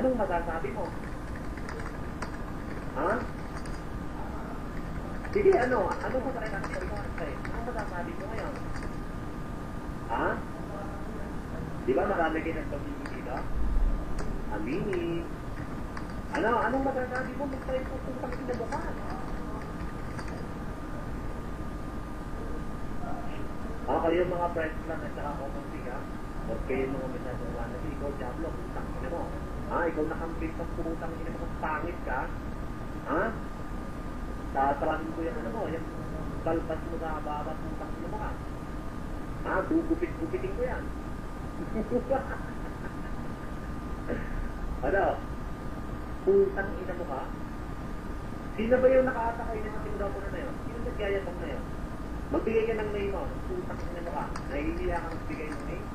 Anong masasabi mo? Ha? Sige, ano? Anong masasabi mo? Anong masasabi mo ngayon? Ha? Di ba marami kayo nagpamili dito? Amini. Anong masasabi mo? Magtry po kung kami kinabukas. Kayo mga friends lang at saka kumunti ka. Huwag kayo mga masyadong wala. Ikaw, Diablo, putang ina mo. Ikaw nakampit ng putang ina mo. Pangit ka. Tatarahin ko yung yung balbas mo sa babat ng putang ina mo ka. Gugupit-gupitin ko yan. Putang ina mo ka? Sino ba yung nakaatakay ng ating doktor na yun? Sino nagyayabang na yun? Magbigay ka ng name mo. Putang ina mo ka. Nahihiya kang magbigay ng name?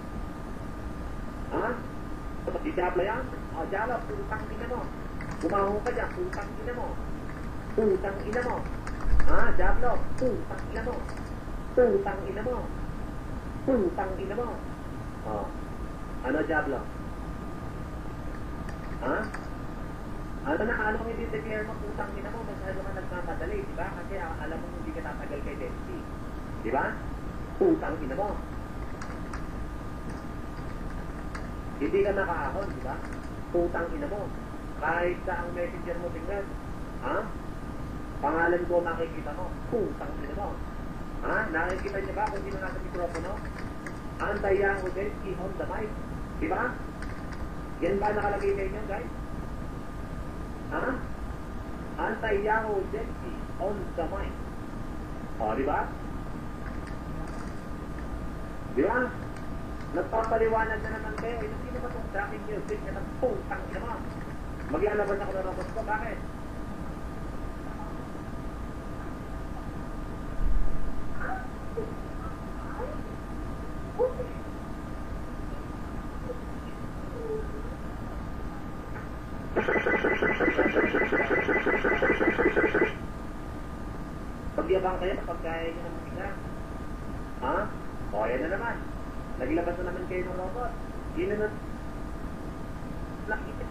Si Diablo yan? Diablo, putang ina mo. Bumaho ka dyan, putang ina mo. Putang ina mo. Diablo, putang ina mo. Putang ina mo. Putang ina mo. Ano, Diablo? Ano kung hindi declare mo putang ina mo, masyado ka nagmamadali, di ba? Kasi alam mo hindi ka tatagal kay Dempsey. Di ba? Putang ina mo. Hindi ka nakaahon, di ba? Putang ina mo. Kahit sa ang messenger mo tingnan, pangalan ko nakikita mo, putang ina mo. Nakikita niyo ba kung sino nasa mikropono? Antayango Dempsey on the mic. Di ba? Yan ba nakalagay sa inyo, guys? Antayango Dempsey on the mic. Di ba? Di ba? Nagpapaliwanag na naman kayo. Sino ba itong tracking music na nagputang ina mo? Maglalabas ako ng robot ko. Bakit? Pagyabang kayo kapag kaya nyo ng musika. Ayan na naman. Naglabas na naman kayo ng robot. Yun na nakikita.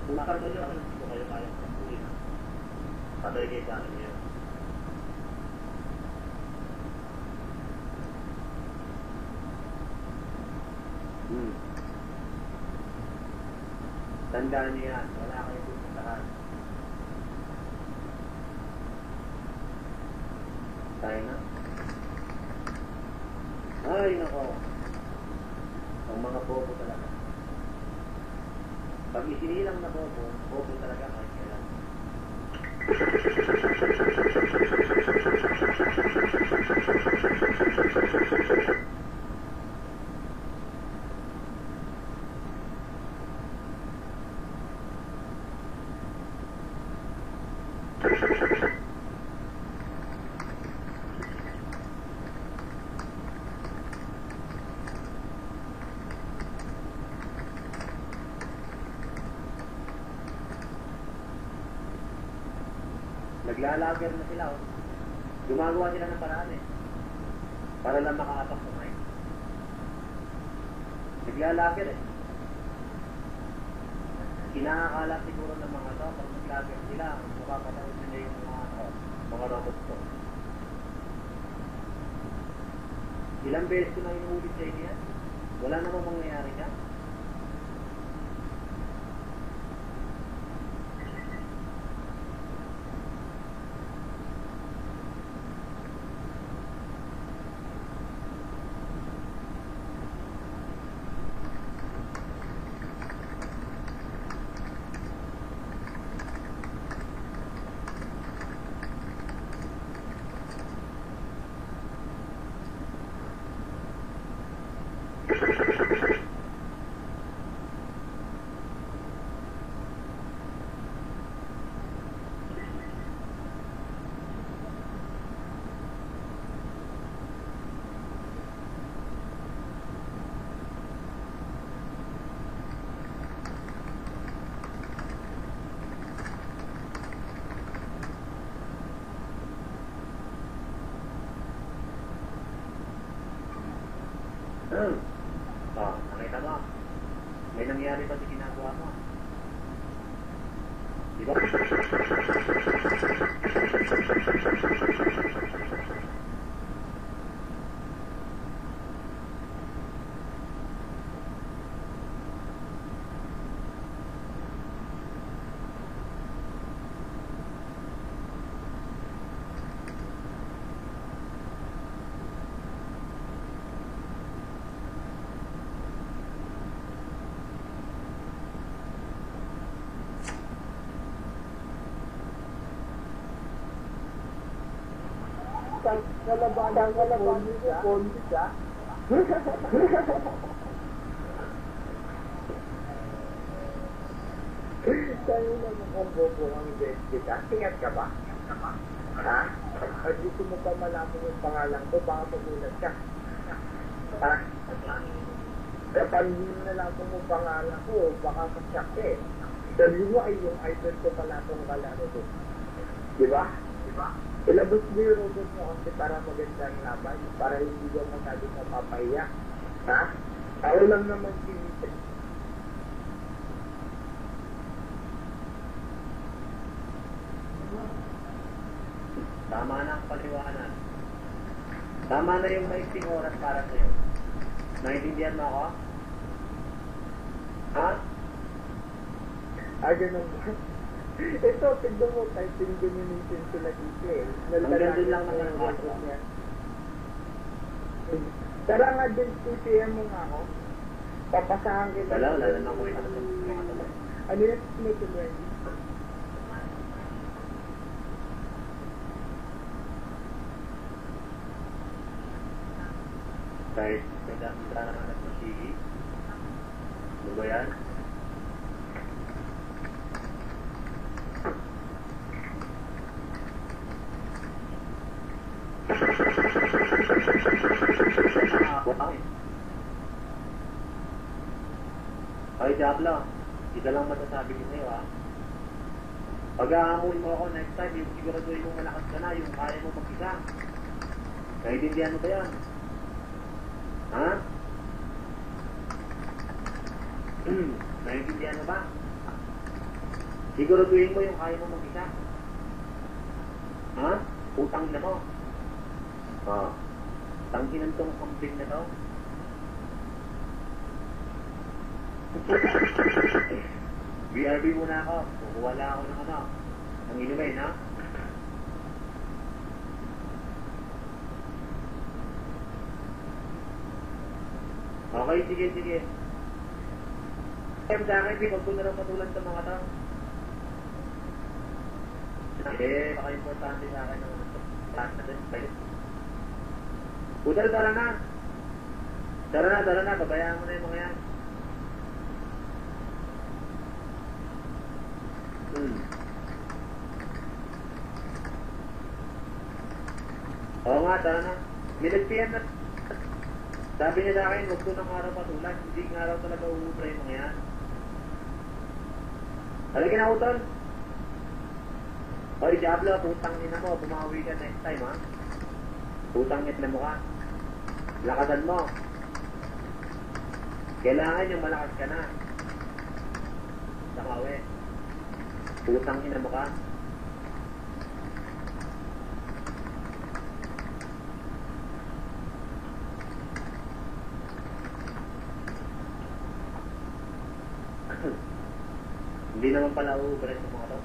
Makar nyo ako. Hindi ko kayo kayang kapuhin. Patay kayo sa akin yun. Tandaan niyo yan. Wala kayo pupuntahan. Tayo na. Ay, nako. Ang mga bobo talaga. Pag isinilang na bobo talaga kahit kailan. Naglalager na sila, Gumagawa sila ng paraan para lang makaapak sa mic. Naglalager Inaakala siguro ng mga pag naglager sila, mapapatawid nila yung mga robot ko. Ilang beses ko na inuulit sa inyo yan? Wala namang mangyayari yan. Nakita mo? May nangyari ba sa ginagawa mo? Di ba? Kalabanan ko, Ponzi siya. Sa'yo naman ang bobo ang investiga. Tingad ka ba? Ha? At gusto mo pa malaman yung pangalan ko, baka magulat ka. Ha? Kapag hindi mo nalaman mo pangalan ko, baka masyak eh. Sabi mo ay yung idol ko pala itong kalaro ko. Diba? Ilabas mo yung robot mo kasi para magandang laban, para hindi ka masyadong mapapahiya. Ha? Ako lang naman sinipin. Tama na ang paliwanag. Tama na yung maikling oras para sa'yo. Naintindihan mo ako? Ha? Ganun ba? Ito, tignan mo, typing domination sila dito eh. Hanggang din lang naman ang kaso. Tara nga din, PPM mo nga ako. Papasahan kita. Wala na ako ito sa mga tuloy. Ano yung snake mo yun? Kahit nagdamita naman at masigi. Ano ba yan? Ay, Diablo, isa lang masasabi ko sa'yo, ha? Pag-aamoy mo ako next time, yung siguraduhin mo malakas ka na, yung kaya mo mag-isa. Naiintindihan mo ba yan? Ha? Naiintindihan mo ba? Siguraduhin mo yung kaya mo mag-isa. Ha? Utang na mo. Tangkinan tong kambing na to. BRB muna ako. Kukuha lang ako ng ano. Ng inumin, ha? Okay, sige. Sa akin, huwag ko na rin patulan sa mga tao. Baka importante sa akin ang lahat natin. Udal, tara na. Tara na. Babayaan mo na yung mga yan. Oo nga, tara na. Minag-PM na. Sabi niya sa akin, huwag ko ng araw patulan. Hindi ng araw talaga uubra yung mga yan. Halagin na, Utol. Oy, Diablo, putang ina mo. Bumawi ka next time, ha? Putang ina mo ka. Lakasan mo. Kailangan yung malakas ka na. Sakawe. Putang ina mo ka. Hindi naman pala uubra sa mga to.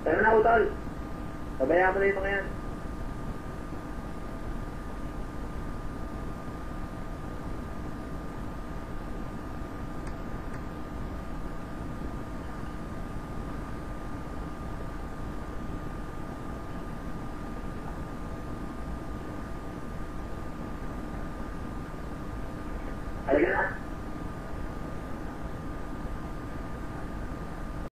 Tara na, Utol. Pabayaan mo na yung mga yan. Halika na.